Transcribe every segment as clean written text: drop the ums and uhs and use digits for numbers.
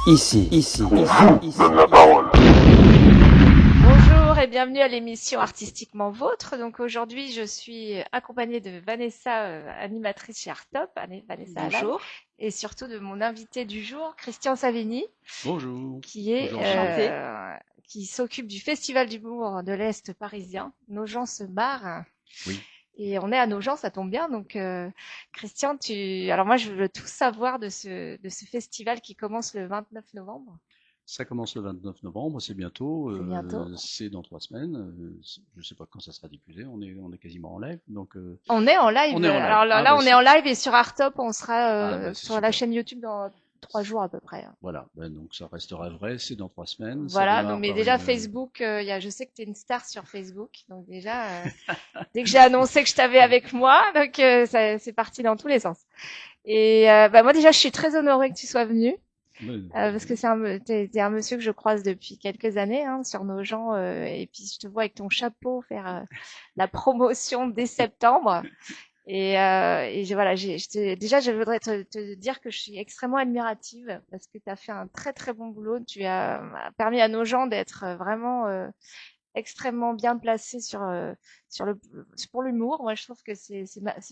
Donne la parole. Bonjour et bienvenue à l'émission Artistiquement Vôtre. Donc aujourd'hui, je suis accompagnée de Vanessa, animatrice chez Artop, Vanessa Alan, Bonjour. et surtout de mon invité du jour, Christian Savigny, Bonjour. qui est Bonjour, Enchantée. qui s'occupe du Festival d'humour de l'Est parisien. Nogent se marre. Oui. Et on est à Nogent, ça tombe bien. Donc Christian, alors moi je veux tout savoir de ce festival qui commence le 29 novembre. Ça commence le 29 novembre, c'est bientôt. C'est bientôt. C'est dans 3 semaines. Je ne sais pas quand ça sera diffusé. On est quasiment en live, donc. On est en live. On est en live. Alors là, Ah, on est en live et sur Artop, on sera c'est sur la super. chaîne YouTube dans 3 jours à peu près. Voilà. Donc ça restera vrai. C'est dans 3 semaines. Ça Voilà. démarre Donc, mais par déjà une- Facebook, je sais que tu es une star sur Facebook. Donc déjà, dès que j'ai annoncé que je t'avais avec moi, donc c'est parti dans tous les sens. Et moi déjà, je suis très honorée que tu sois venu. Parce que t'es un monsieur que je croise depuis quelques années sur Nogent, et puis je te vois avec ton chapeau faire la promotion dès septembre. Voilà, déjà, je voudrais te dire que je suis extrêmement admirative parce que tu as fait un très très bon boulot. Tu as permis à nos gens d'être vraiment extrêmement bien placés pour l'humour. Moi, je trouve que c'est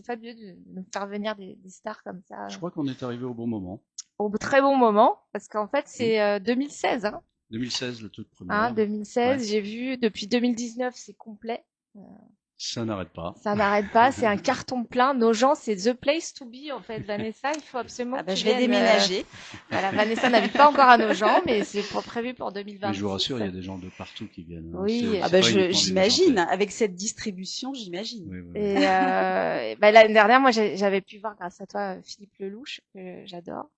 fabuleux de nous faire venir des stars comme ça Je crois qu'on est arrivé au bon moment. au très bon moment parce qu'en fait, c'est 2016. 2016, la toute première. Hein, 2016, Ouais. j'ai vu depuis 2019, c'est complet. Ça n'arrête pas. Ça n'arrête pas, c'est un carton plein. Nogent, c'est the place to be en fait, Vanessa. Il faut absolument que tu je vais viennes, déménager. Voilà, Vanessa n'habite pas encore à Nogent, mais c'est prévu pour 2026. Mais je vous rassure, il y a des gens de partout qui viennent. Oui. C'est pas uniquement des J'imagine. Nogentais. Avec cette distribution, j'imagine. Oui. Et l'année dernière, moi, j'avais pu voir grâce à toi Philippe Lelouch, que j'adore.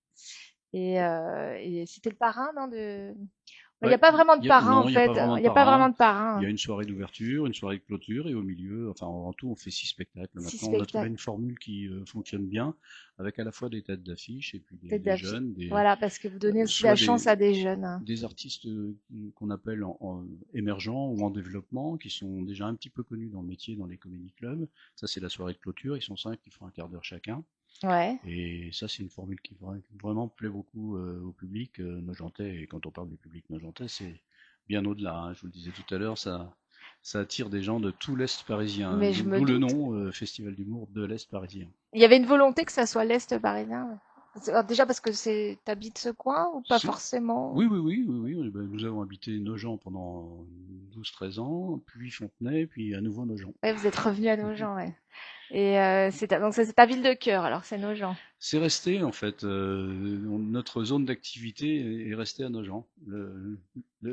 Et c'était le parrain, non de. Il n'y a pas vraiment de parrain en fait. Il n'y a pas vraiment de parrain. Il y a une soirée d'ouverture, une soirée de clôture et au milieu, enfin en tout, on fait 6 spectacles. Maintenant, on a trouvé une formule qui fonctionne bien, avec à la fois des têtes d'affiche et puis des jeunes. Voilà, parce que vous donnez aussi la chance à des jeunes. Des artistes qu'on appelle en émergents ou en développement, qui sont déjà un petit peu connus dans le métier, dans les comédie clubs. Ça, c'est la soirée de clôture. Ils sont 5, qui font un quart d'heure chacun. Ouais. Et ça, c'est une formule qui vraiment plaît beaucoup au public nogentais. Et quand on parle du public nogentais, c'est bien au-delà. Hein. Je vous le disais tout à l'heure, ça attire des gens de tout l'Est parisien. D'où le nom Festival d'humour de l'Est parisien. Il y avait une volonté que ça soit l'Est parisien. Déjà parce que t'habites ce coin ou pas forcément? Oui. Nous avons habité Nogent pendant 12-13 ans, puis Fontenay, puis à nouveau Nogent. Ouais, vous êtes revenu à Nogent, ouais. Et donc c'est ta ville de cœur, alors c'est Nogent. C'est resté en fait, notre zone d'activité est restée à Nogent. Le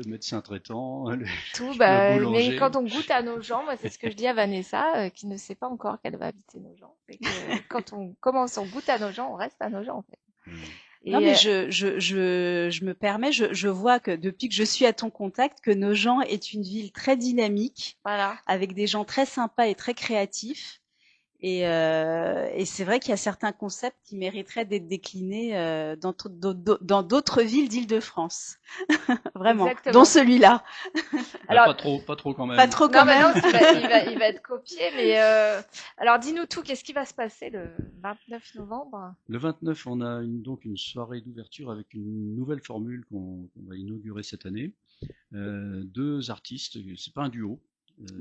médecin traitant, Tout, le boulanger. mais quand on goûte à Nogent, moi c'est ce que je dis à Vanessa, qui ne sait pas encore qu'elle va habiter Nogent. C'est que quand on goûte à Nogent, on reste à Nogent en fait. Non mais je me permets, je vois que depuis que je suis à ton contact, que Nogent est une ville très dynamique, voilà, avec des gens très sympas et très créatifs. Et c'est vrai qu'il y a certains concepts qui mériteraient d'être déclinés dans d'autres villes d'Île-de-France. Vraiment. Exactement. Dont celui-là. Alors, pas trop quand même. Pas trop quand même. Non, il va être copié, mais alors dis-nous tout, qu'est-ce qui va se passer le 29 novembre? Le 29, on a donc une soirée d'ouverture avec une nouvelle formule qu'on va inaugurer cette année. 2 artistes, c'est pas un duo.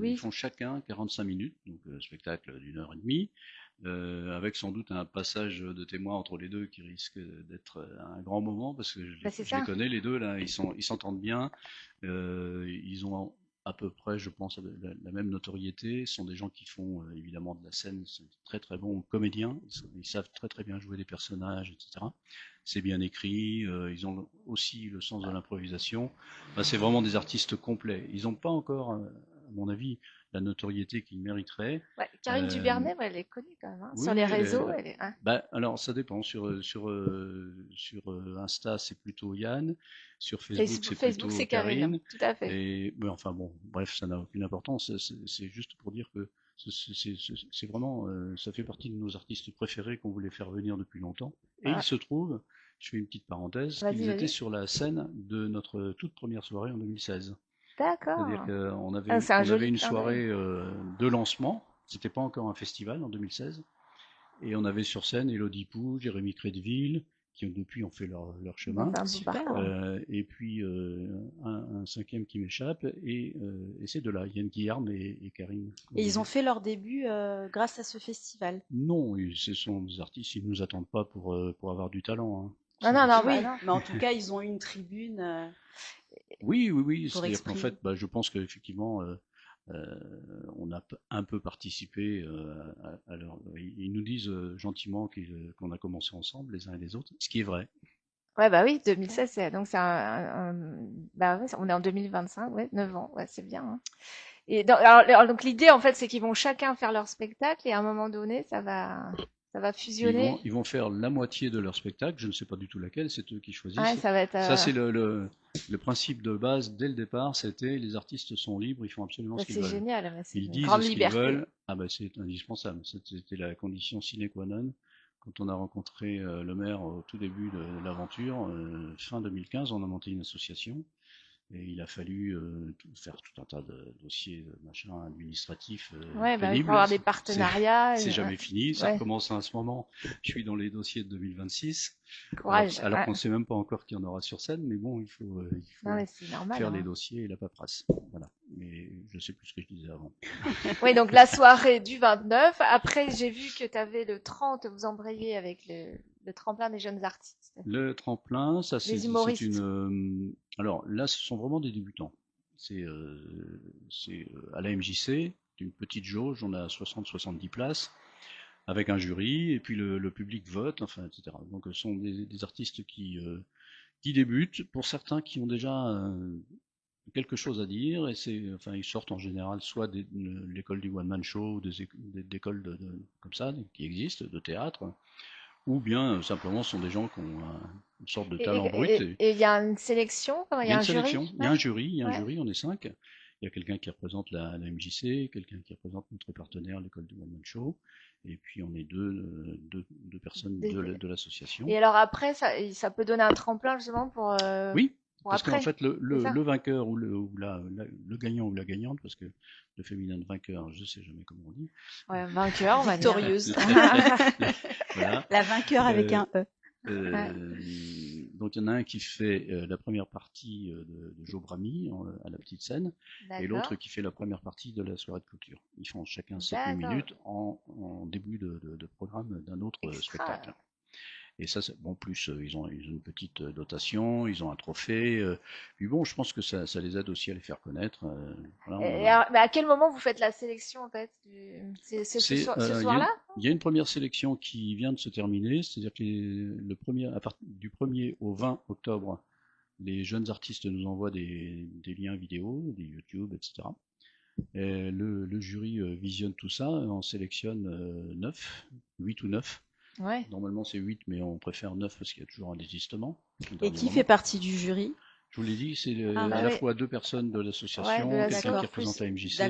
Ils font chacun 45 minutes, donc spectacle d'1h30, avec sans doute un passage de témoin entre les deux qui risque d'être un grand moment parce que je les connais les deux là, ils s'entendent bien, ils ont à peu près, je pense, la même notoriété. Ce sont des gens qui font évidemment de la scène, sont très très bons comédiens, ils savent très très bien jouer des personnages, etc. C'est bien écrit, ils ont aussi le sens de l'improvisation. Enfin, c'est vraiment des artistes complets. Ils n'ont pas encore, à mon avis, la notoriété qu'ils mériteraient. Ouais, Karine Dubernet, elle est connue quand même. Sur les réseaux, alors, ça dépend. Sur Insta, c'est plutôt Yann. Sur Facebook, c'est plutôt Karine. Tout à fait. Mais enfin bon, bref, ça n'a aucune importance. C'est juste pour dire que c'est vraiment, ça fait partie de nos artistes préférés qu'on voulait faire venir depuis longtemps. Et il se trouve, je fais une petite parenthèse, qu'ils étaient sur la scène de notre toute première soirée en 2016. D'accord. C'est-à-dire qu'on avait une soirée de lancement, c'était pas encore un festival en 2016, et on avait sur scène Élodie Pou, Jérémy Crédville, qui depuis ont fait leur chemin. C'est un beau Super. parcours. Et puis un cinquième qui m'échappe, et ces deux-là, Yann Guillarme et Karine. Et ils ont fait leur début grâce à ce festival. Non, ce sont des artistes, ils nous attendent pas pour avoir du talent. Hein. Ah non, non, Oui, bah non. mais en tout cas, ils ont eu une tribune. Oui. Pour C'est-à-dire qu'en exprimer. fait, je pense qu'effectivement, on a un peu participé à leur. Ils nous disent gentiment qu'on a commencé ensemble, les uns et les autres, ce qui est vrai. Ouais, bah oui, 2016, donc c'est bah ouais, on est en 2025, ouais, 9 ans, ouais, c'est bien, hein. Et alors, donc l'idée, en fait, c'est qu'ils vont chacun faire leur spectacle et à un moment donné, ça va fusionner. Ils vont faire la moitié de leur spectacle, je ne sais pas du tout laquelle, c'est eux qui Ouais, choisissent. ça va être, Ça, c'est le principe de base dès le départ, c'était les artistes sont libres, ils font absolument bah, ce qu'ils c'est veulent. génial, ouais, c'est Ils une disent grande ce qu'ils liberté. veulent, ah bah c'est indispensable. C'était la condition sine qua non. Quand on a rencontré le maire au tout début de l'aventure, fin 2015, on a monté une association. Et il a fallu faire tout un tas de dossiers, machin, administratifs Ouais, bah oui, pour pénibles. avoir des partenariats. C'est jamais fini, ça ouais, recommence en ce moment. Je suis dans les dossiers de 2026, courage. alors Ouais. qu'on ne sait même pas encore qui en aura sur scène, mais bon, il faut Non, mais c'est normal, faire les hein. dossiers et la paperasse. Voilà. Mais je sais plus ce que je disais avant. Oui, donc la soirée du 29. Après, j'ai vu que tu avais le 30, vous embrayez avec le tremplin des jeunes artistes, Le tremplin, ça des c'est humoristes. une. Alors là, ce sont vraiment des débutants. C'est à la MJC, une petite jauge, on a 60-70 places, avec un jury, et puis le public vote, enfin, etc. Donc ce sont des artistes qui débutent, pour certains qui ont déjà quelque chose à dire, et enfin, ils sortent en général soit de l'école du one-man show, ou des écoles comme ça, qui existent, de théâtre, ou bien simplement ce sont des gens qui ont une sorte de talent brut. Et il y a une sélection, comment, il Il y y a a une un jury? sélection, il y a Ouais. un jury, Ouais. on est 5. Il y a quelqu'un qui représente la MJC, quelqu'un qui représente notre partenaire, l'école du One Man Show, et puis on est deux personnes de l'association. Et alors après, ça peut donner un tremplin justement Oui, pour parce qu'en après. fait, C'est ça? le vainqueur ou le gagnant ou la gagnante, parce que le féminin de vainqueur, je sais jamais comment on dit. Ouais, vainqueur, on va dire. Victorieuse. Voilà. La vainqueur avec un E. Donc il y en a un qui fait la première partie de Joe Brami à la petite scène, et l'autre qui fait la première partie de la soirée de clôture. Ils font chacun 7-8 minutes en début de programme d'un autre spectacle. Et ça, bon, plus ils ont une petite dotation, ils ont un trophée. Puis bon, je pense que ça les aide aussi à les faire connaître. Voilà, et alors, mais à quel moment vous faites la sélection en fait? C'est ce soir-là? Il y a une première sélection qui vient de se terminer, c'est-à-dire que à partir du 1er au 20 octobre, les jeunes artistes nous envoient des liens vidéo, des YouTube, etc. Et le jury visionne tout ça, on sélectionne 8 ou 9. Ouais. Normalement c'est 8, mais on préfère 9 parce qu'il y a toujours un désistement. Et qui fait partie du jury? Je vous l'ai dit, c'est à la fois 2 personnes de l'association, quelqu'un qui représente la MJC,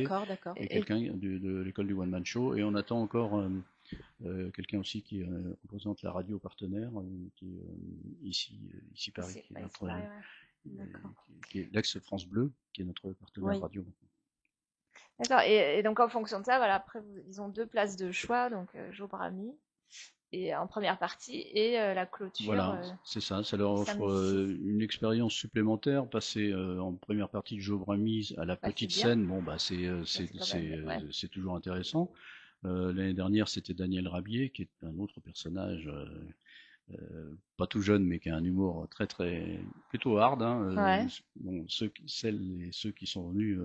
et quelqu'un de l'école du One Man Show, et on attend encore quelqu'un aussi qui représente la radio partenaire, qui est ici Paris, qui est l'ex-France Bleu, qui est notre partenaire radio. D'accord, et donc en fonction de ça, voilà, après ils ont 2 places de choix, donc Joe Brami, et en première partie, et la clôture. Voilà, c'est ça, ça leur offre une expérience supplémentaire. Passer en première partie de Joe Brami à la petite scène, bon bah c'est toujours intéressant. L'année dernière, c'était Daniel Rabier, qui est un autre personnage, pas tout jeune, mais qui a un humour plutôt hard. Hein. Bon, celles et ceux qui sont venus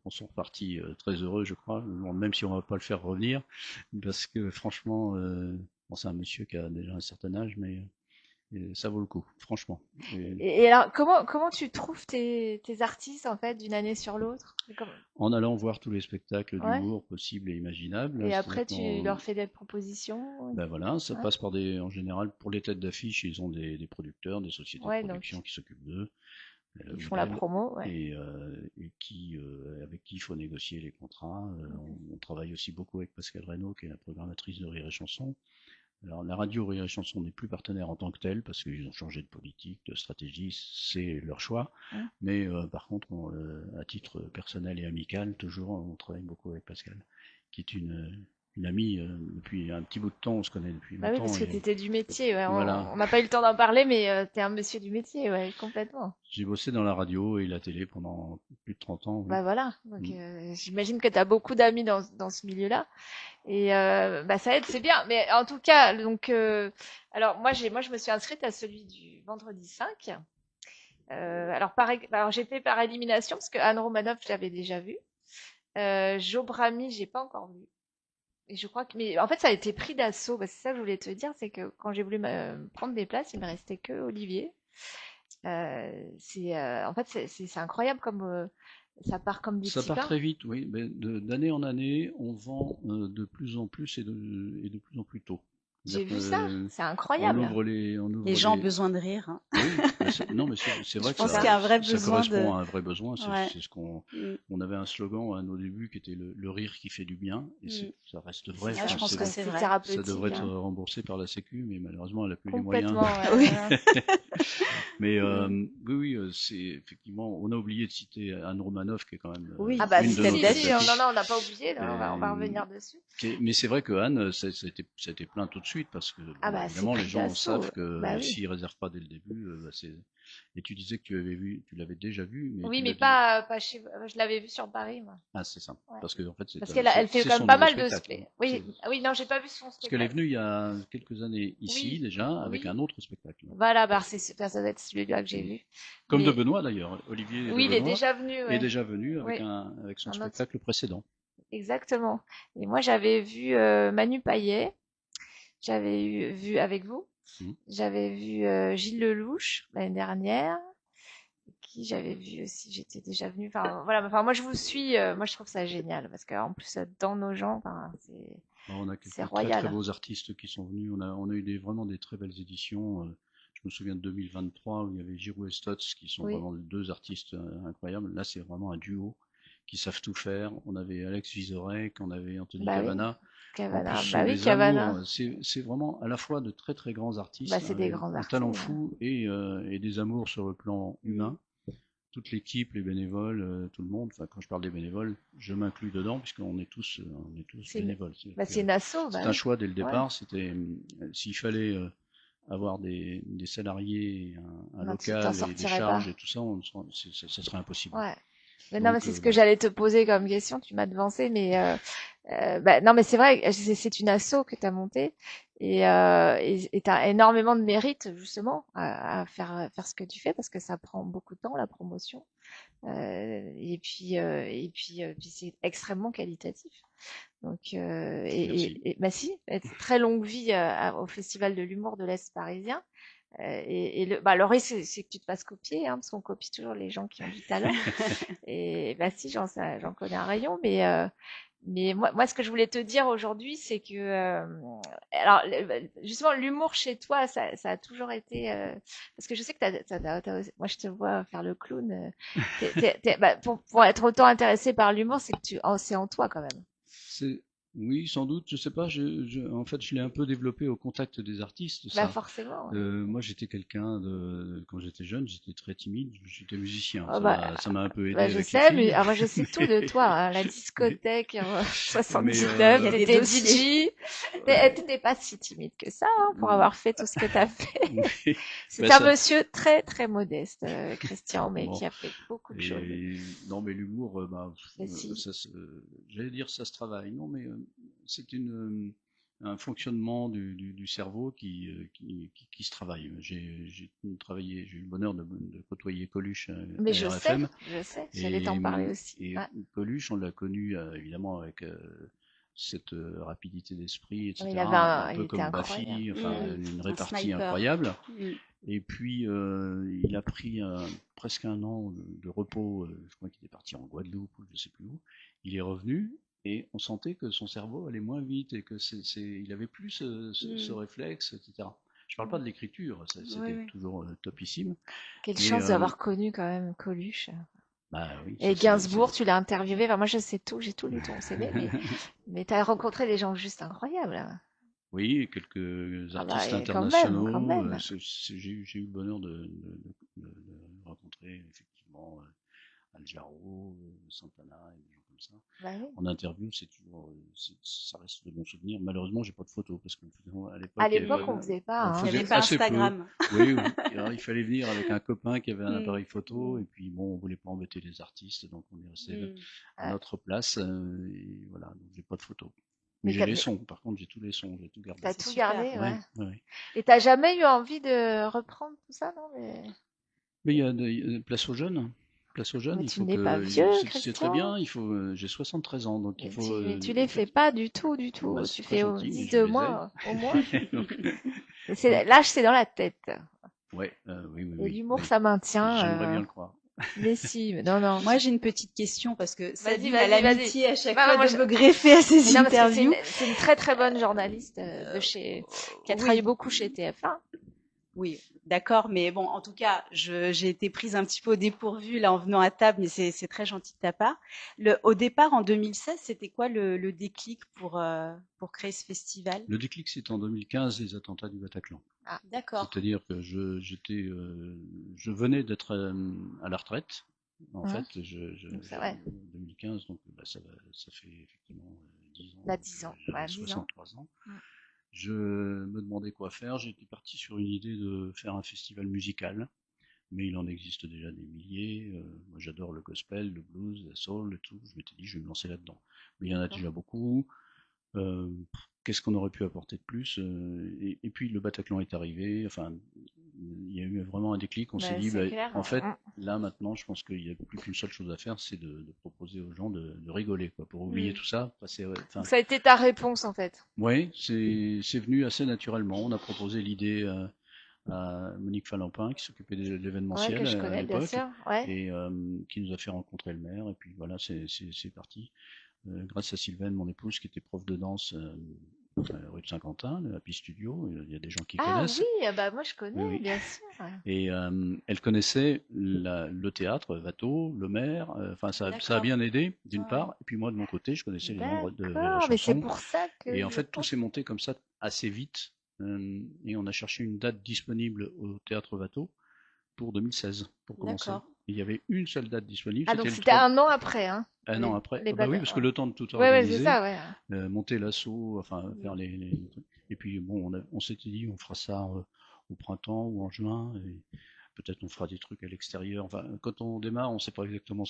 en sont repartis très heureux, je crois, même si on va pas le faire revenir, parce que franchement, bon, c'est un monsieur qui a déjà un certain âge, mais ça vaut le coup, franchement. Et alors, comment tu trouves tes artistes, en fait, d'une année sur l'autre? En allant voir tous les spectacles d'humour possibles et imaginables. Et après, tu leur fais des propositions? Ben voilà, ça passe par en général, pour les têtes d'affiche, ils ont des producteurs, des sociétés de production qui s'occupent d'eux. Ils font la promo, et avec qui il faut négocier les contrats. On travaille aussi beaucoup avec Pascal Reynaud, qui est la programmatrice de Rire et Chanson. Alors la radio Rire et Chanson n'est plus partenaire en tant que telle, parce qu'ils ont changé de politique, de stratégie, c'est leur choix. Mais par contre, à titre personnel et amical, toujours, on travaille beaucoup avec Pascal, qui est une une amie depuis un petit bout de temps, on se connaît depuis Bah oui, longtemps. parce que Et t'étais du métier, ouais. voilà, On n'a pas eu le temps d'en parler, mais t'es un monsieur du métier, ouais, complètement. j'ai bossé dans la radio et la télé pendant plus de 30 ans, oui. Bah voilà. Donc, Mm. j'imagine que t'as beaucoup d'amis dans ce milieu-là. Et bah ça aide, c'est bien. Mais en tout cas, donc, alors moi je me suis inscrite à celui du vendredi 5. Alors j'ai fait par élimination parce que Anne Romanoff, je l'avais déjà vu. Jo Brami, j'ai pas encore vu. Et je crois que, mais en fait, ça a été pris d'assaut. Bah, c'est ça que je voulais te dire, c'est que quand j'ai voulu prendre des places, il me restait que Olivier. En fait, c'est incroyable comme ça part comme des Ça petits part pains. très vite, oui, mais d'année en année, on vend de plus en plus et de plus en plus tôt. J'ai C'est-à-dire vu ça, que c'est on incroyable. on Les ouvre gens ont les. besoin de rire, hein. Oui, mais non, mais c'est Je vrai que C'est pense ça. qu'il y a un vrai ça besoin correspond de. à un vrai besoin. Ouais. C'est ce qu'on, Mm, on avait un slogan à nos débuts qui était le rire qui fait du bien, et mm. ça reste C'est vrai. Ouais, ça. je Enfin, pense que c'est C'est vrai. ça devrait thérapeutique, être hein. remboursé par la Sécu, mais malheureusement, elle n'a plus les moyens. Complètement, ouais, Oui. ouais, ouais. Mais Mm. oui, oui, c'est effectivement, on a oublié de citer Anne Romanoff, qui est quand même Oui, Ah bah une une de tête nos si, têtes si, non, d'affiche. non, d'affiche. on n'a pas oublié, non, on va Et, revenir dessus. mais c'est vrai que Anne, ça a été plein tout de suite parce que, bon, Ah bah, bah c'est évidemment, les pris gens d'assaut. savent que Bah oui. s'ils réservent pas dès le début, bah, c'est. Et tu disais que tu l'avais déjà vu, mais Oui, tu mais l'as dit. pas chez. Je l'avais vu sur Paris, moi. Ah, c'est ça. Ouais. Parce que en fait, Parce elle fait c'est quand même son pas nouveau mal de spectacle, hein. Oui, ah oui, non, j'ai pas vu son Parce qu'elle est spectacle. venue il y a quelques années ici Oui, déjà avec oui. un autre spectacle. Voilà, bah ça doit être celui-là que j'ai Mm. vu. Comme de Mais Benoît d'ailleurs. Olivier de oui, il est Benoît déjà venu, est ouais. déjà venu Oui, avec son un autre. spectacle précédent. Exactement. Et moi, j'avais vu Manu Payet. Vu avec vous. Mm. J'avais vu Gilles Lelouch l'année dernière. Qui j'avais vu aussi, j'étais déjà venue. Enfin, voilà. Enfin, moi, je vous suis. Moi, je trouve ça génial parce qu'en plus, dans nos gens, enfin, Alors, on a c'est quelques très très royal. beaux artistes qui sont venus. On a eu vraiment des très belles éditions. Je me souviens de 2023 où il y avait Giroud et Stotz qui sont Oui. vraiment deux artistes incroyables. Là, c'est vraiment un duo qui savent tout faire. On avait Alex Vizorek, on avait Anthony Bah oui. Cavana. En plus, Cavana. ce sont Bah oui, des Cavana. amours. C'est vraiment à la fois de très très grands Bah, artistes, c'est des grands un talent artistes, hein. fou et des amours sur le plan Mm. humain. Toute l'équipe, les bénévoles, tout le monde. Enfin, quand je parle des bénévoles, je m'inclus dedans puisqu'on est on est tous C'est une... bénévoles. Bah, c'est une asso, C'est bah un oui. choix dès le Ouais. départ. C'était s'il fallait avoir des salariés, un Non, tu t'en local et des sortirais charges pas. et tout ça, ça serait impossible. Ouais. Mais non, mais Donc c'est ce que voilà. j'allais te poser comme question. Tu m'as devancé, mais bah, non, mais c'est vrai, c'est une asso que tu as montée et tu as énormément de mérite justement à faire ce que tu fais parce que ça prend beaucoup de temps la promotion. Puis c'est extrêmement qualitatif. Donc, Merci. bah si, très longue vie au Festival de l'humour de l'Est parisien. Bah, le risque, c'est que tu te fasses copier, hein, parce qu'on copie toujours les gens qui ont du talent. Et bah si, j'en connais un rayon, mais moi, ce que je voulais te dire aujourd'hui, c'est que, alors, justement, l'humour chez toi, ça a toujours été, parce que je sais que moi, je te vois faire le clown. Bah, pour être autant intéressé par l'humour, c'est que c'est en toi quand même. C'est oui, sans doute. Je sais pas. En fait, je l'ai un peu développé au contact des artistes, Bah ça. forcément. Ouais. Moi, j'étais quelqu'un de quand j'étais jeune, j'étais très timide. J'étais musicien. Oh, bah, Ça m'a un peu bah, aidé je avec les sais, mais filles. moi je sais tout de toi, hein. La Mais, discothèque mais, 79, Il y a des t'étais dossiers. DJ, ouais. t'étais pas si timide que ça hein, pour avoir fait tout ce que t'as fait. Oui, C'est ben un ça. monsieur très très modeste, Christian, mais Bon, qui a fait beaucoup de choses. et non, mais l'humour, Mais si, j'allais dire ça se travaille. Non, mais c'est un fonctionnement du cerveau qui se travaille. J'ai travaillé, j'ai eu le bonheur de côtoyer Coluche mais à RFM, je sais, j'allais et, t'en parler aussi. et Ouais. Coluche, on l'a connu évidemment avec cette rapidité d'esprit, Mais etc. Un il peu était comme incroyable. Baffy, enfin Mm. une Un répartie sniper. incroyable. Mm. Et puis, il a pris presque un an de repos. Je crois qu'il est parti en Guadeloupe ou je sais plus où. Il est revenu et on sentait que son cerveau allait moins vite et que il avait plus ce Mm. réflexe, etc. Je parle pas de l'écriture, Oui, c'était oui. toujours topissime. Quelle Mais chance d'avoir connu quand même Coluche. bah oui, Et Gainsbourg, tu l'as interviewé. Enfin, moi, je sais tout, j'ai tout lu ton CV, mais t'as rencontré des gens juste incroyables, hein. oui, et quelques Ah bah, artistes et quand même, quand internationaux. même. J'ai eu le bonheur de rencontrer effectivement Al Jarreau, Santana et des gens comme ça. Bah oui. En interview, c'est toujours, ça reste de bons souvenirs. Malheureusement, j'ai pas de photos parce qu'à À l'époque, l'époque, on faisait pas. on Hein. Il n'y faisait avait pas assez peu. Instagram. Oui, oui. Alors, il fallait venir avec un copain qui avait un Mm. appareil photo et puis bon, on voulait pas embêter les artistes, donc on est resté à notre place. Et voilà, donc j'ai pas de photos. Mais j'ai les sons. Par contre, j'ai tous les sons, j'ai tout gardé. T'as C'est tout super. gardé, ouais. Ouais. Et t'as jamais eu envie de reprendre tout ça, non? Mais il y a place aux jeunes. Place aux jeunes, Mais il tu faut n'es pas que vieux, c'est très Christian. bien. Il faut, j'ai 73 ans, donc il faut. Mais tu les fais pas du tout, du tout. Bah, Tu c'est très fais gentil, 10 mais je de les ai. moins, au moins. Donc, L'âge, c'est dans la tête. ouais, oui. Et l'humour, Oui. ça maintient. J'aimerais bien le croire. Mais si, mais non. Moi, j'ai une petite question parce que Sabine vas-y, a l'amitié à chaque Bah, fois moi, de me greffer à ses Mais non, parce que interviews. c'est une très très bonne journaliste qui a travaillé beaucoup chez TF1. Oui, d'accord, mais bon, en tout cas, j'ai été prise un petit peu au dépourvu là en venant à table, mais c'est très gentil de ta part. Au départ, en 2016, c'était quoi le déclic pour créer ce festival? Le déclic, c'est en 2015, les attentats du Bataclan. Ah, d'accord. C'est-à-dire que je venais d'être à la retraite. En fait, C'est vrai. 2015, donc ça fait effectivement 10 ans. Là, 10 ans. J'avais Ouais, 10 ans. 63 ans. Je me demandais quoi faire. J'étais parti sur une idée de faire un festival musical, mais il en existe déjà des milliers. Moi, j'adore le gospel, le blues, la soul, le tout. Je m'étais dit, je vais me lancer là-dedans. Mais il y en a déjà beaucoup. Qu'est-ce qu'on aurait pu apporter de plus et puis le Bataclan est arrivé. Enfin, il y a eu vraiment un déclic. On s'est dit, en fait, là maintenant, je pense qu'il n'y a plus qu'une seule chose à faire, c'est de proposer aux gens de rigoler, quoi, pour oublier tout ça. Donc ça a été ta réponse, en fait. Oui, c'est venu assez naturellement. On a proposé l'idée à Monique Falampin, qui s'occupait de l'événementiel que je connais, à l'époque, bien sûr. et qui nous a fait rencontrer le maire. Et puis voilà, c'est parti. Grâce à Sylvaine, mon épouse, qui était prof de danse rue de Saint-Quentin, le Happy Studio, il y a des gens qui connaissent. Ah oui, bah moi je connais, bien sûr. Et elle connaissait le théâtre, Watteau, le maire, enfin ça a bien aidé, d'une part, et puis moi de mon côté, je connaissais les membres de la chanson. Mais c'est pour ça que... Et en fait, tout s'est monté comme ça assez vite, et on a cherché une date disponible au théâtre Watteau pour 2016, pour commencer. Il y avait une seule date disponible. Ah, donc c'était un an après, hein? Un an après. Bah oui, parce que le temps de tout organiser, c'est ça, monter l'assaut, enfin faire les trucs. Et puis bon, on s'était dit, on fera ça au printemps ou en juin. Et peut-être on fera des trucs à l'extérieur. Enfin, quand on démarre, on ne sait pas exactement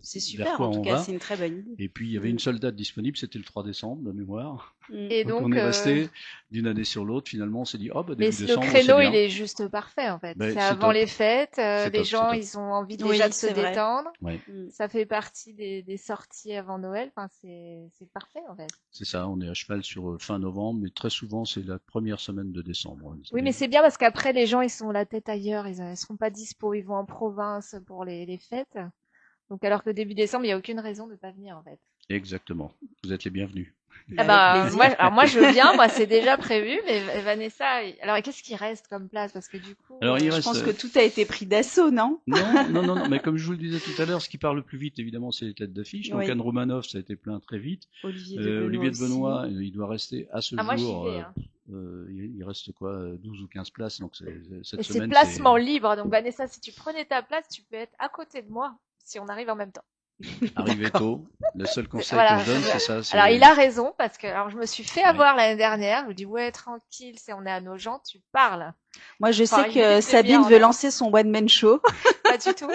c'est super, en tout cas, c'est une très bonne idée. Et puis il y avait une seule date disponible, c'était le 3 décembre de mémoire. Et donc on est resté d'une année sur l'autre. Finalement, on s'est dit, mais décembre, le créneau, il est juste parfait en fait. C'est avant les fêtes, les gens, ils ont envie déjà de se détendre. Ça fait partie des sorties avant Noël. Enfin, c'est parfait en fait. C'est ça, on est à cheval sur fin novembre, mais très souvent c'est la première semaine de décembre. Oui, mais c'est bien parce qu'après les gens, ils sont la tête ailleurs, ils seront pas dispo, ils vont en province pour les fêtes. Donc alors que début décembre, il n'y a aucune raison de ne pas venir en fait. Exactement, vous êtes les bienvenus. Moi je viens, moi c'est déjà prévu, mais Vanessa, alors qu'est-ce qui reste comme place? Parce que du coup, je pense que tout a été pris d'assaut, non? Non, mais comme je vous le disais tout à l'heure, ce qui parle le plus vite, évidemment, c'est les têtes d'affiche. Donc Anne Romanoff, ça a été plein très vite. Olivier de Benoît, il doit rester à ce jour. Moi, j'y vais, il reste quoi, 12 ou 15 places, donc cette semaine. C'est placement libre, donc Vanessa, si tu prenais ta place, tu peux être à côté de moi, si on arrive en même temps. Arriver tôt, le seul conseil que je donne, c'est ça. Alors il a raison, parce que je me suis fait avoir l'année dernière, je me dis ouais, tranquille, on est à nos gens, tu parles. Moi je sais que Sabine veut lancer son one-man show. Pas du tout.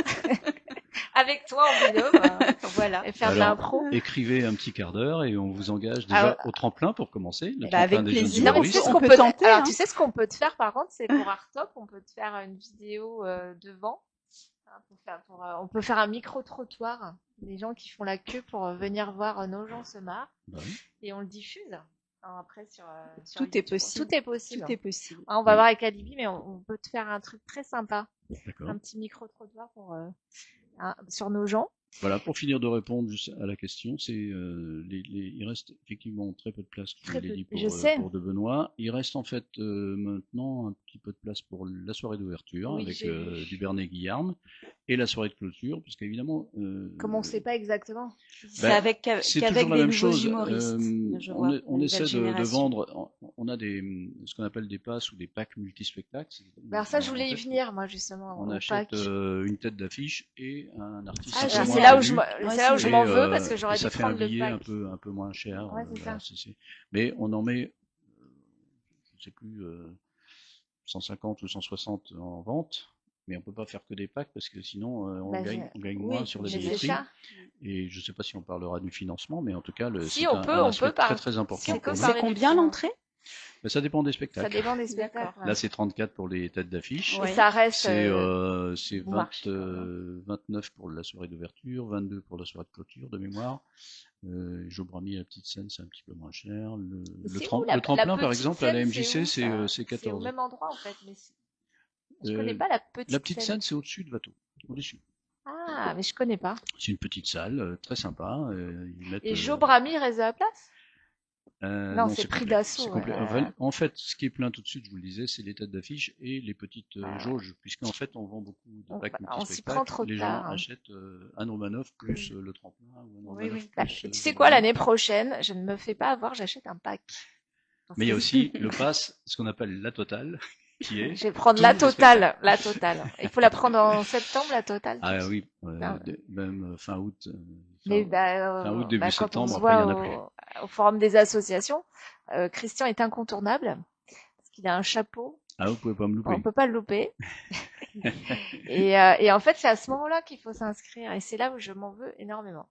Avec toi en binôme, voilà, et faire de l'impro. Écrivez un petit quart d'heure et on vous engage déjà au tremplin pour commencer. Avec plaisir. Non, mais tu sais ce qu'on peut tenter. Alors tu sais ce qu'on peut te faire par contre, c'est pour Artop, on peut te faire une vidéo devant. On peut faire un micro-trottoir, des gens qui font la queue pour venir voir nos gens se marrent, et on le diffuse. Après sur tout YouTube. est possible. Tout est possible. Tout est possible. On va voir avec Alibi, mais on peut te faire un truc très sympa. Un petit micro-trottoir sur nos gens. Voilà, pour finir de répondre juste à la question, c'est il reste effectivement très peu de place, comme je l'ai dit, pour De Benoît. Il reste en fait maintenant un petit peu de place pour la soirée d'ouverture avec du Bernet Guillarme et la soirée de clôture, parce qu'évidemment... Comme on ne sait pas exactement. C'est qu'avec des nouveaux humoristes. On essaie de vendre, on a ce qu'on appelle des passes ou des packs multispectacles. Alors ça, je voulais y venir, moi, justement. On achète une tête d'affiche et un artiste. C'est c'est là où je c'est m'en veux parce que j'aurais ça dû fait un prendre le billet pack. un peu moins cher. Ouais, c'est ça. Mais on en met, je sais plus, 150 ou 160 en vente. Mais on peut pas faire que des packs parce que sinon on gagne moins sur la mais c'est billetterie. ça. Et je sais pas si on parlera du financement, mais en tout cas, Si, c'est un aspect très très important pour nous. C'est combien l'entrée? Ben, ça dépend des spectacles. Ça dépend des spectacles. Là, c'est 34 pour les têtes d'affiche. Et ça reste. C'est bon marché, 29 pour la soirée d'ouverture, 22 pour la soirée de clôture de mémoire. Jobrami, la petite scène, c'est un petit peu moins cher. Le tremplin, par exemple, à la MJC, c'est 14. C'est au même endroit, en fait. Mais je connais pas la petite scène. La petite scène, c'est au-dessus de Watteau, au-dessus. Ah, mais je connais pas. C'est une petite salle, très sympa. Et Jobrami réserve la place? Non, c'est pris d'assaut. En fait, ce qui est plein tout de suite, je vous le disais, c'est les têtes d'affiche et les petites jauges, puisqu'en fait, on vend beaucoup de packs multispectacles. Les gens achètent un Romanov plus le tremplin ou un Romanov plus. Tu sais quoi, l'année prochaine, je ne me fais pas avoir, j'achète un pack. Mais il y a aussi le pass, ce qu'on appelle la totale, qui est. Je vais prendre la totale, la totale. Il faut la prendre en septembre, la totale. Ah oui, même fin août. Mais fin août, début septembre, quand on se voit au forum des associations, Christian est incontournable parce qu'il a un chapeau. Ah, vous pouvez pas me louper. On peut pas le louper. et en fait, c'est à ce moment-là qu'il faut s'inscrire et c'est là où je m'en veux énormément.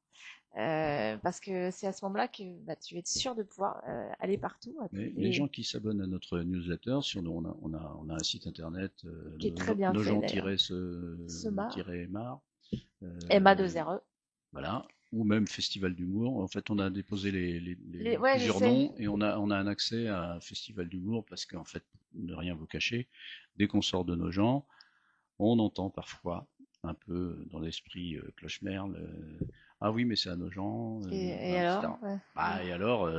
Parce que c'est à ce moment-là que tu es sûr de pouvoir aller partout. Les gens qui s'abonnent à notre newsletter, sur nous, on a un site internet qui est très bien fait, Mar, MA2RE. Voilà, ou même Festival d'humour. En fait, on a déposé les plusieurs noms et on a un accès à un festival d'humour parce qu'en fait, ne rien vous cacher, dès qu'on sort de nos gens, on entend parfois un peu dans l'esprit cloche-merle. Ah oui, mais c'est à Nogent. Et alors et alors,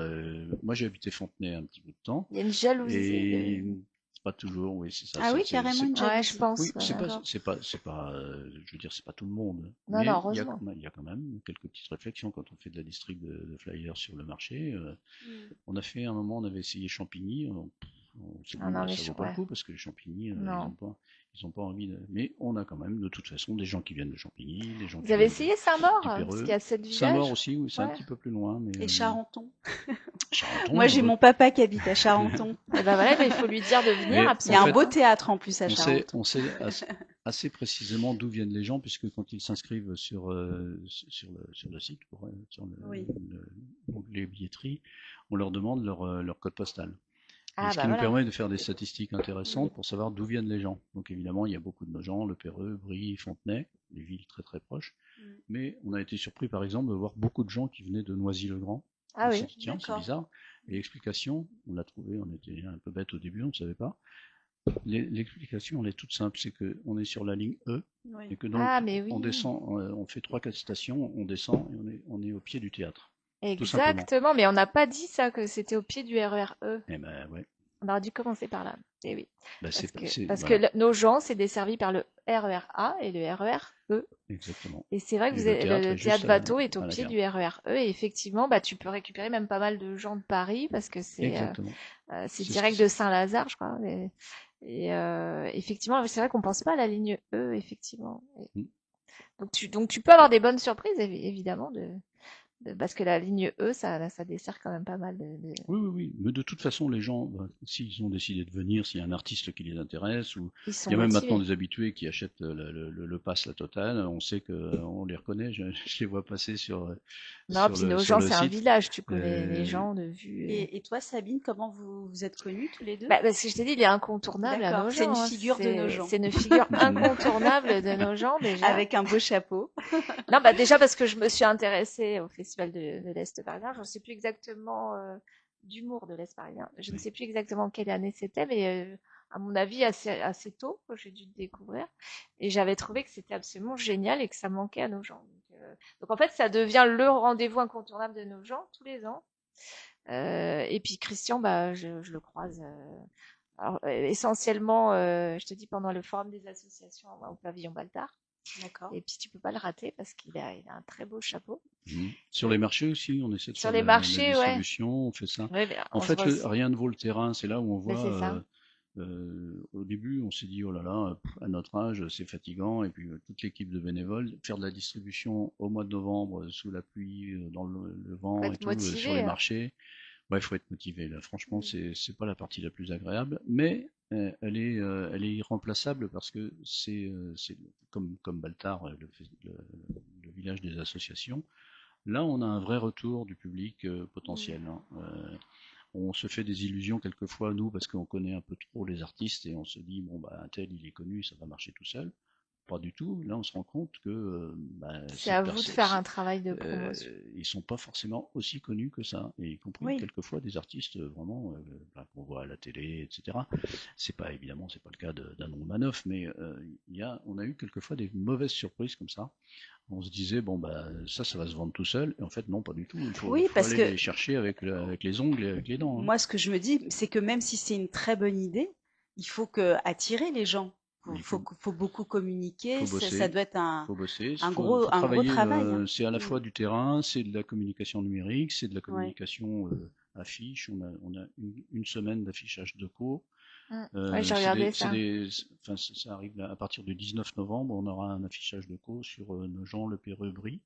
moi j'ai habité Fontenay un petit bout de temps. Il y a une jalousie. Et c'est pas toujours, oui, c'est ça. Ah oui, carrément une jalousie. Ouais, je pense. Oui, c'est pas, je veux dire, c'est pas tout le monde. Non, mais non, heureusement. Il y a quand même quelques petites réflexions quand on fait de la distrib de flyers sur le marché. On a fait un moment, on avait essayé Champigny. Ça vaut pas le coup parce que les Champigny, ils ont pas envie de. Mais on a quand même, de toute façon, des gens qui viennent de Champigny, des gens. Vous avez essayé Saint-Maur parce qu'il y a 7 villages. Saint-Maur aussi, oui, c'est un petit peu plus loin. Mais, et Charenton. Moi, j'ai mon papa qui habite à Charenton. Et ben voilà, il faut lui dire de venir. Il y a un beau théâtre en plus à Charenton. On sait assez précisément d'où viennent les gens puisque quand ils s'inscrivent sur le site, sur l'onglet billetterie, on leur demande leur code postal. Ce qui nous permet de faire des statistiques intéressantes pour savoir d'où viennent les gens. Donc évidemment, il y a beaucoup de gens, Le Perreux, Brie, Fontenay, des villes très très proches. Mais on a été surpris par exemple de voir beaucoup de gens qui venaient de Noisy-le-Grand. Ah oui, tiens, c'est bizarre. Et l'explication, on l'a trouvé, on était un peu bête au début, on ne savait pas. L'explication, elle est toute simple, c'est qu'on est sur la ligne E, et que donc on descend, on fait 3-4 stations, on descend et on est au pied du théâtre. Exactement, mais on n'a pas dit ça, que c'était au pied du RER E. Eh ben ouais. On aurait dû commencer par là. Eh oui. Parce voilà. que nos gens, c'est desservi par le RER A et le RER E. Exactement. Et c'est vrai que le théâtre Watteau est au pied du RER E. Et effectivement, tu peux récupérer même pas mal de gens de Paris parce que c'est direct de Saint-Lazare, je crois. Et effectivement, c'est vrai qu'on pense pas à la ligne E, effectivement. Donc tu peux avoir des bonnes surprises, évidemment, parce que la ligne E, ça dessert quand même pas mal de... Oui. Mais de toute façon, les gens, s'ils ont décidé de venir, s'il y a un artiste qui les intéresse, ou il y a même maintenant des habitués qui achètent le pass, la totale, on sait qu'on les reconnaît, je les vois passer sur puis nos gens, c'est un village, tu connais les gens de vue. Et toi, Sabine, comment vous êtes connus tous les deux? Parce que je t'ai dit, il est incontournable à nos gens. C'est une figure de nos gens. C'est une figure incontournable de nos gens, déjà. Avec un beau chapeau. Non, déjà parce que je me suis intéressée au Festival de l'Est parisien. Je ne sais plus exactement d'humour de l'Est parisien. Je ne sais plus exactement quelle année c'était, mais à mon avis assez tôt, j'ai dû le découvrir. Et j'avais trouvé que c'était absolument génial et que ça manquait à nos gens. Donc en fait, ça devient le rendez-vous incontournable de nos gens tous les ans. Et puis Christian, je le croise essentiellement, je te dis, pendant le forum des associations au pavillon Baltard. D'accord. Et puis tu peux pas le rater parce qu'il a un très beau chapeau. Sur les marchés aussi, on essaie de faire la distribution, on fait ça. Ouais, en fait, rien ne vaut le terrain, c'est là où on voit Au début, on s'est dit, oh là là, à notre âge, c'est fatigant. Et puis, toute l'équipe de bénévoles, faire de la distribution au mois de novembre, sous la pluie, dans le Faut vent et être tout, sur les motivé, hein. marchés. Ouais, il faut être motivé. Là, franchement, c'est pas la partie la plus agréable, mais elle est irremplaçable parce que c'est comme Baltar, le village des associations. Là, on a un vrai retour du public potentiel, hein. On se fait des illusions quelquefois, nous, parce qu'on connaît un peu trop les artistes et on se dit, bon, bah, un tel, il est connu, ça va marcher tout seul. Pas du tout. Là, on se rend compte que bah, C'est à vous de faire un travail de promotion. ils sont pas forcément aussi connus que ça, et y compris Oui, quelquefois des artistes vraiment bah, qu'on voit à la télé, etc. C'est pas évidemment, c'est pas le cas d'Anne Romanoff, mais on a eu quelquefois des mauvaises surprises comme ça. On se disait bon bah ça va se vendre tout seul, et en fait non, pas du tout. oui, Faut parce aller que les chercher avec les ongles et avec les dents, hein. moi, ce que je me dis, c'est que même si c'est une très bonne idée, il faut que attirer les gens. Il Faut beaucoup communiquer. faut Ça bosser. doit être Faut bosser, un gros travailler, travail, hein. c'est à la Mm. fois du terrain, c'est de la communication numérique, c'est de la Ouais. communication affiche. On a une semaine d'affichage de co. Ouais, j'ai regardé ça. Enfin, ça arrive à partir du 19 novembre, on aura un affichage de co sur Nogent, Le Perreux-Brie.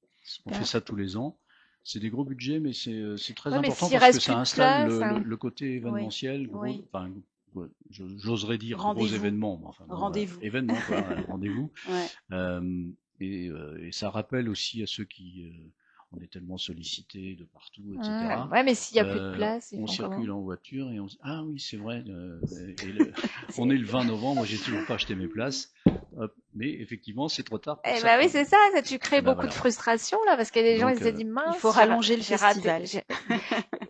On fait Super. ça tous les ans. C'est des gros budgets, mais c'est très Ouais, mais important s'il parce que reste plus ça de installe place, hein. le côté Oui, événementiel, gros, oui. enfin, j'oserais dire gros Rendez-vous, événement, mais enfin bon, rendez-vous. événement quoi, rendez-vous. Ouais. Euh, et ça rappelle aussi à ceux qui on est tellement sollicités de partout, etc. Ouais, mais s'il y a plus de place, ils On font comment? circule en voiture et on se dit ah oui c'est vrai. On est le 20 novembre, j'ai toujours pas acheté mes places. Hop, mais effectivement c'est trop tard pour Eh ben oui, certains. c'est ça, tu crées Et ben beaucoup de voilà. frustration là, parce que les gens ils Donc se disent Il faut mince, rallonger le j'ai raté. festival.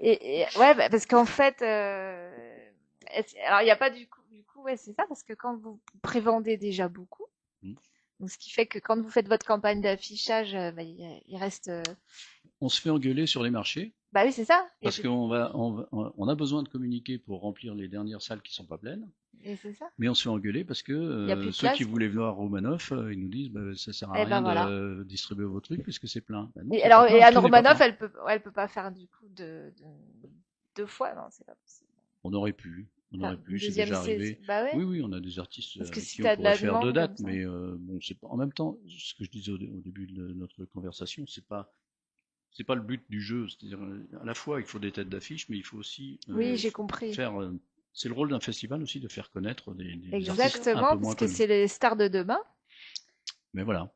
Ouais, bah, parce qu'en fait, alors il n'y a pas du coup, ouais, c'est ça, parce que quand vous prévendez déjà beaucoup, hmm. donc ce qui fait que quand vous faites votre campagne d'affichage, bah, il reste, On se fait engueuler sur les marchés bah oui, c'est ça, parce on a besoin de communiquer pour remplir les dernières salles qui sont pas pleines. et c'est ça, Mais on se fait engueuler parce que il y a plus de ceux qui place. voulaient voir Romanoff, ils nous disent bah, ça sert à Et ben rien voilà. de distribuer vos trucs puisque c'est plein. Ben non, Et c'est pas alors, et plein, Anne tout n'est pas Romanoff, plein. elle peut pas faire du coup deux fois, non, c'est pas possible. On Enfin, aurait une pu, c'est deuxième déjà saison, arrivé. bah ouais, Oui, oui, on a des artistes parce que avec si qui on t'as de pourrait la faire deux demande comme dates, ça. mais bon, c'est pas, en même temps, ce que je disais au début de notre conversation, c'est pas le but du jeu. C'est-à-dire, à la fois, il faut des têtes d'affiche, mais il faut aussi Oui, j'ai compris. faire. C'est le rôle d'un festival aussi de faire connaître des Bien artistes sûr. un peu Exactement, parce moins que connus. c'est les stars de demain. Mais voilà.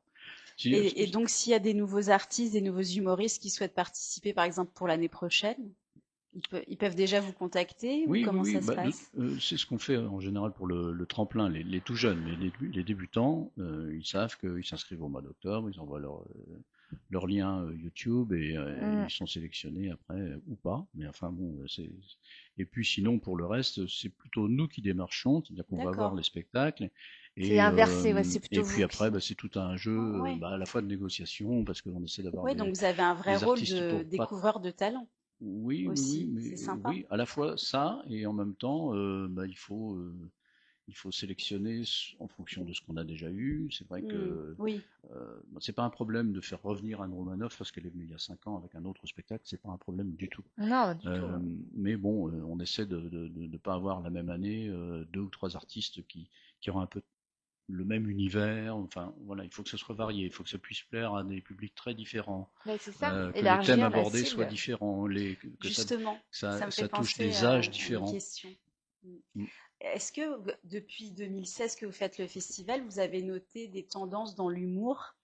Et donc, s'il y a des nouveaux artistes, des nouveaux humoristes qui souhaitent participer, par exemple, pour l'année prochaine, ils peuvent déjà vous contacter ou Oui, oui, comment oui. ça se Bah, passe? c'est ce qu'on fait en général pour le tremplin. Les tout jeunes, les débutants, ils savent qu'ils s'inscrivent au mois d'octobre, ils envoient leur lien YouTube et Mm. ils sont sélectionnés après ou pas. Mais enfin bon, c'est. Et puis sinon pour le reste, c'est plutôt nous qui démarchons, c'est-à-dire qu'on va voir D'accord. les spectacles C'est inversé, ouais, c'est plutôt et puis vous après qui. bah, c'est tout un jeu Ouais. bah, à la fois de négociation parce qu'on essaie d'avoir Ouais, donc vous avez un vrai des rôle artistes de pour pas. découvreur de talent Oui, oui, oui, aussi. mais C'est sympa. oui, à la fois ça et en même temps, bah, il faut sélectionner en fonction de ce qu'on a déjà eu. C'est vrai que Oui, bah, c'est pas un problème de faire revenir Anne Romanoff parce qu'elle est venue il y a 5 ans avec un autre spectacle. C'est pas un problème du tout. Non, du tout. Mais bon, on essaie de ne pas avoir la même année deux ou trois artistes qui auront un peu le même univers. Enfin, voilà, il faut que ce soit varié. Il faut que ça puisse plaire à des publics très différents. Mais c'est ça, Que les thèmes élargir la abordés soient cible. différents, que justement, ça me fait ça touche penser des âges à une différents. question. Mm. Mm. Est-ce que depuis 2016 que vous faites le festival, vous avez noté des tendances dans l'humour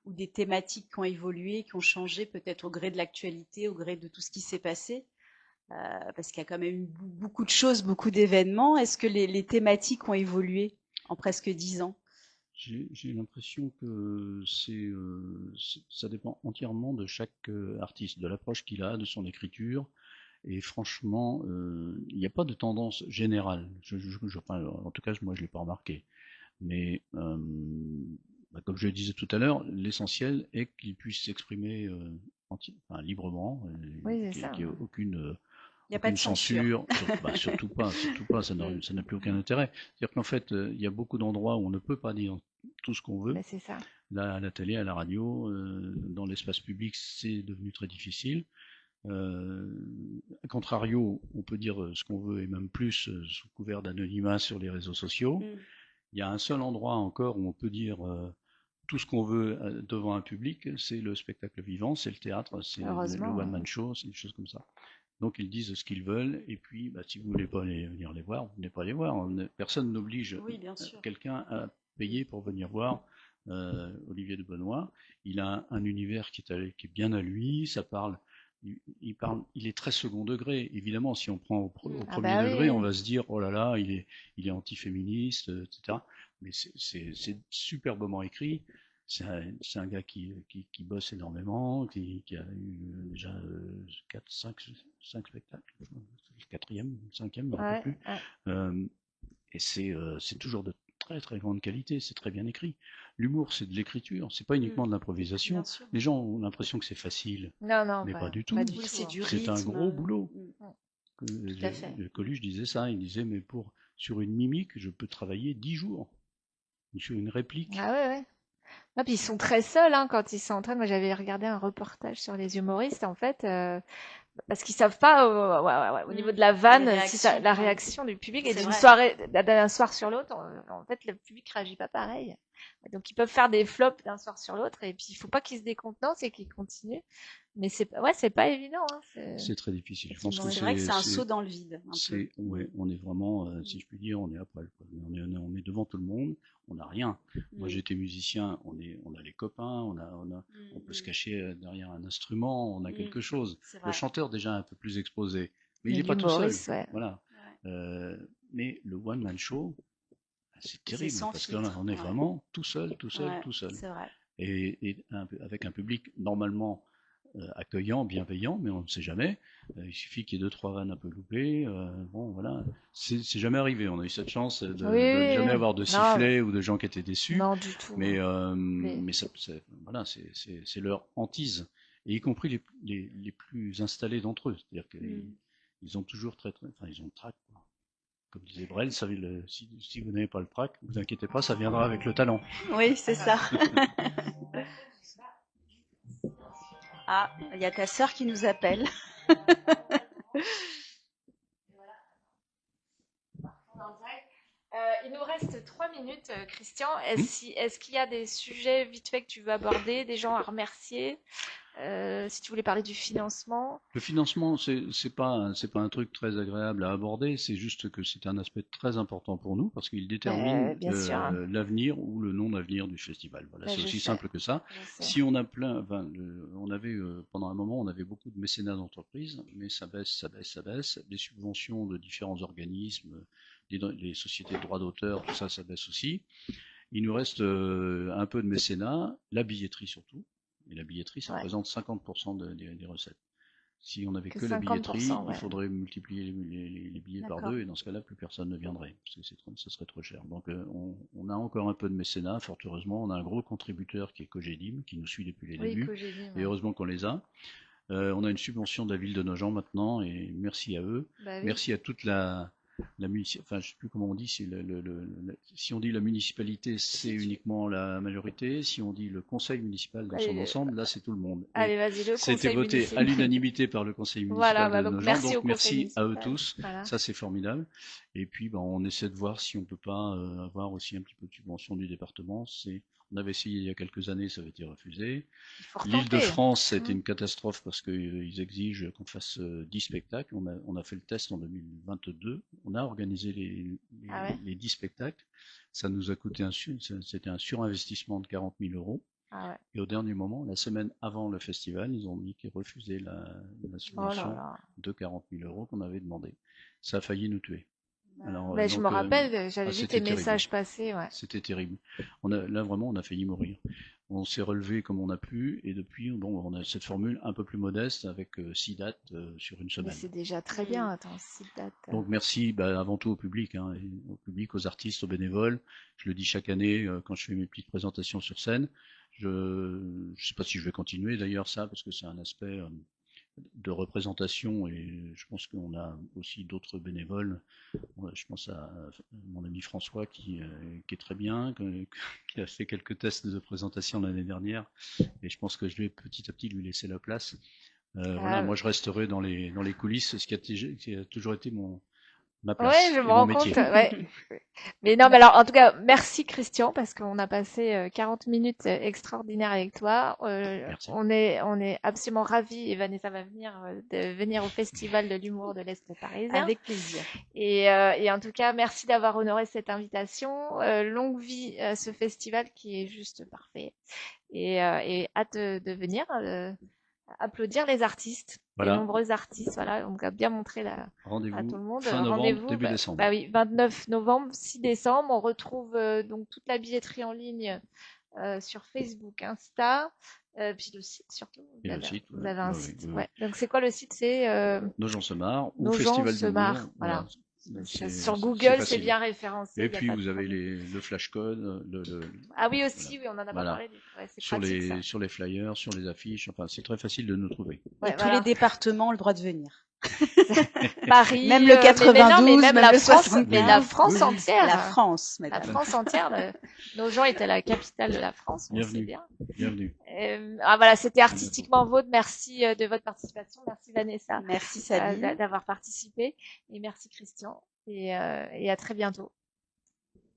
ou des thématiques qui ont évolué, qui ont changé peut-être au gré de l'actualité, au gré de tout ce qui s'est passé? Parce qu'il y a quand même eu beaucoup de choses, beaucoup d'événements. Est-ce que les thématiques ont évolué en presque 10 ans? J'ai l'impression que ça dépend entièrement de chaque artiste, de l'approche qu'il a, de son écriture. Et franchement, il n'y a pas de tendance générale. Enfin, en tout cas, moi, je l'ai pas remarqué. Mais bah, comme je le disais tout à l'heure, l'essentiel est qu'il puisse s'exprimer enfin, librement, Oui, c'est qu'il ça. n'y ait Il n'y a pas aucune de censure. censure, bah, surtout pas, Mm. ça n'a plus aucun intérêt. C'est-à-dire qu'en fait, il y a beaucoup d'endroits où on ne peut pas dire tout ce qu'on veut. Mais c'est ça. Là, à la télé, à la radio, dans l'espace public, c'est devenu très difficile. A contrario, on peut dire ce qu'on veut et même plus sous couvert d'anonymat sur les réseaux sociaux. Il y a un seul endroit encore où on peut dire tout ce qu'on veut devant un public, c'est le spectacle vivant, c'est le théâtre, c'est le one-man show, c'est des choses comme ça. Donc ils disent ce qu'ils veulent, et puis si vous voulez pas venir les voir, vous venez pas les voir. Personne n'oblige quelqu'un à payer pour venir voir Olivier de Benoît. Il a un univers qui est bien à lui, ça parle. Il est très second degré. Évidemment, si on prend au premier degré, on va se dire oh là là, il est anti-féministe, etc. Mais c'est superbement écrit. C'est un gars qui bosse énormément, qui a eu déjà 5 spectacles, le quatrième, le cinquième, je ne me rappelle plus. Et c'est toujours de très très grande qualité, c'est très bien écrit. L'humour, c'est de l'écriture, c'est pas uniquement de l'improvisation. Les gens ont l'impression que c'est facile, mais pas du tout. C'est un gros boulot. Coluche disait ça, il disait mais sur une mimique, je peux travailler 10 jours. Sur une réplique. Ah ouais. Ah, puis ils sont très seuls quand ils s'entraînent. Moi, j'avais regardé un reportage sur les humoristes, en fait, parce qu'ils savent pas au niveau de la vanne, la réaction du public. Et d'un soir sur l'autre, en fait, le public réagit pas pareil. Donc ils peuvent faire des flops d'un soir sur l'autre, et puis il faut pas qu'ils se décontenancent et qu'ils continuent. Mais c'est pas évident. C'est très difficile. Je pense que c'est vrai que c'est un saut dans le vide. On est vraiment, si je puis dire, on est après. On est devant tout le monde. On n'a rien. Moi, j'étais musicien. On a les copains. On peut se cacher derrière un instrument. On a quelque chose. Le chanteur déjà un peu plus exposé, mais il n'est pas tout seul. Voilà. Mais le one man show, c'est terrible parce qu'on est vraiment tout seul. C'est vrai. Et avec un public normalement accueillant, bienveillant, mais on ne sait jamais. Il suffit qu'il y ait 2-3 vannes un peu loupées. Bon, voilà. C'est jamais arrivé. On a eu cette chance de jamais avoir de sifflets ou de gens qui étaient déçus. Non, du tout. Mais voilà, c'est leur hantise. Et y compris les plus installés d'entre eux. C'est-à-dire qu'ils ont toujours ils ont le trac. Comme disait Brel, si vous n'avez pas le trac, ne vous inquiétez pas, ça viendra avec le talent. Oui, c'est ça. Ah, il y a ta sœur qui nous appelle. Il nous reste 3 minutes, Christian. Est-ce qu'il y a des sujets vite fait que tu veux aborder, des gens à remercier? Si tu voulais parler du financement. Le financement, c'est pas un truc très agréable à aborder. C'est juste que c'est un aspect très important pour nous parce qu'il détermine l'avenir ou le non-avenir du festival. Voilà, c'est aussi simple que ça. Si on a on avait pendant un moment, on avait beaucoup de mécénat d'entreprises, mais ça baisse. Les subventions de différents organismes, les sociétés de droits d'auteur, tout ça baisse aussi. Il nous reste un peu de mécénat, la billetterie surtout. Et la billetterie, ça représente 50% des recettes. Si on n'avait que la billetterie, il faudrait multiplier les billets par 2, et dans ce cas-là, plus personne ne viendrait, parce que ça serait trop cher. Donc on a encore un peu de mécénat, fort heureusement. On a un gros contributeur qui est Cogedim, qui nous suit depuis les débuts, et heureusement qu'on les a. On a une subvention de la ville de Nogent maintenant, et merci à eux. Merci à toute enfin, je sais plus comment on dit, si on dit la municipalité, c'est uniquement la majorité. Si on dit le conseil municipal dans son ensemble, là, c'est tout le monde. Allez, vas-y, le conseil C'était voté à l'unanimité par le conseil municipal de Nogent, donc merci à eux tous. Voilà. Ça, c'est formidable. Et puis, on essaie de voir si on peut pas avoir aussi un petit peu de subvention du département. On avait essayé il y a quelques années, ça avait été refusé. L'Île-de-France, ça a été une catastrophe parce qu'ils exigent qu'on fasse 10 spectacles. On a fait le test en 2022. On a organisé les 10 spectacles. Ça nous a coûté c'était un surinvestissement de 40 000 euros. Et au dernier moment, la semaine avant le festival, ils ont dit qu'ils refusaient la subvention de 40 000 euros qu'on avait demandé. Ça a failli nous tuer. Alors, je me rappelle, j'avais vu tes messages passer. C'était terrible. Là, vraiment, on a failli mourir. On s'est relevé comme on a pu, et depuis, on a cette formule un peu plus modeste avec 6 dates sur une semaine. Mais c'est déjà très bien, attends, 6 dates. Donc merci avant tout au public, aux artistes, aux bénévoles. Je le dis chaque année quand je fais mes petites présentations sur scène. Je sais pas si je vais continuer d'ailleurs ça, parce que c'est un aspect de représentation, et je pense qu'on a aussi d'autres bénévoles. Je pense à mon ami François qui est très bien, qui a fait quelques tests de présentation l'année dernière, et je pense que je vais petit à petit lui laisser la place. Voilà, moi je resterai dans les coulisses, ce qui a toujours été ma Ouais, place je et me mon rends métier. compte. Ouais. Mais non, mais alors, en tout cas, merci Christian, parce qu'on a passé 40 minutes extraordinaires avec toi. Merci. On est absolument ravis, et Vanessa va venir, de venir au Festival de l'humour de l'Est parisien. Avec plaisir. Et en tout cas, merci d'avoir honoré cette invitation. Longue vie à ce festival qui est juste parfait. Et hâte de venir applaudir les artistes, Voilà. les nombreux artistes. Voilà, on a bien montré à tout le Rendez-vous monde. fin novembre, Rendez-vous, début décembre. bah oui, 29 novembre, 6 décembre. On retrouve donc toute la billetterie en ligne sur Facebook, Insta, puis le site surtout. Et le site, Vous avez un oui, site. oui. Ouais. Donc c'est quoi le site? C'est Nos gens se marrent ou Nos gens Festival se d'humour. marrent. Voilà. C'est Sur Google, c'est facile. bien référencé. Et y a puis pas de vous avez problème. le flash code, Ah oui aussi, oui, on en a pas voilà. parlé. Ouais, c'est sur pratique ça. sur les flyers, sur les affiches. Enfin, c'est très facile de nous trouver. Ouais, Et tous voilà. les départements ont le droit de venir. Paris, Même le mais non, 92, mais même même la le France, 75. mais la France Oui, oui. entière. La France, La madame. France entière. Nos gens étaient la capitale de la France, on sait Bienvenue. bien. Bienvenue. Voilà, c'était artistiquement vôtre. Merci de votre participation. Merci Vanessa Merci Sabine. d'avoir participé. Et merci Christian. Et à très bientôt.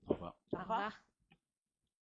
Au revoir. Au revoir.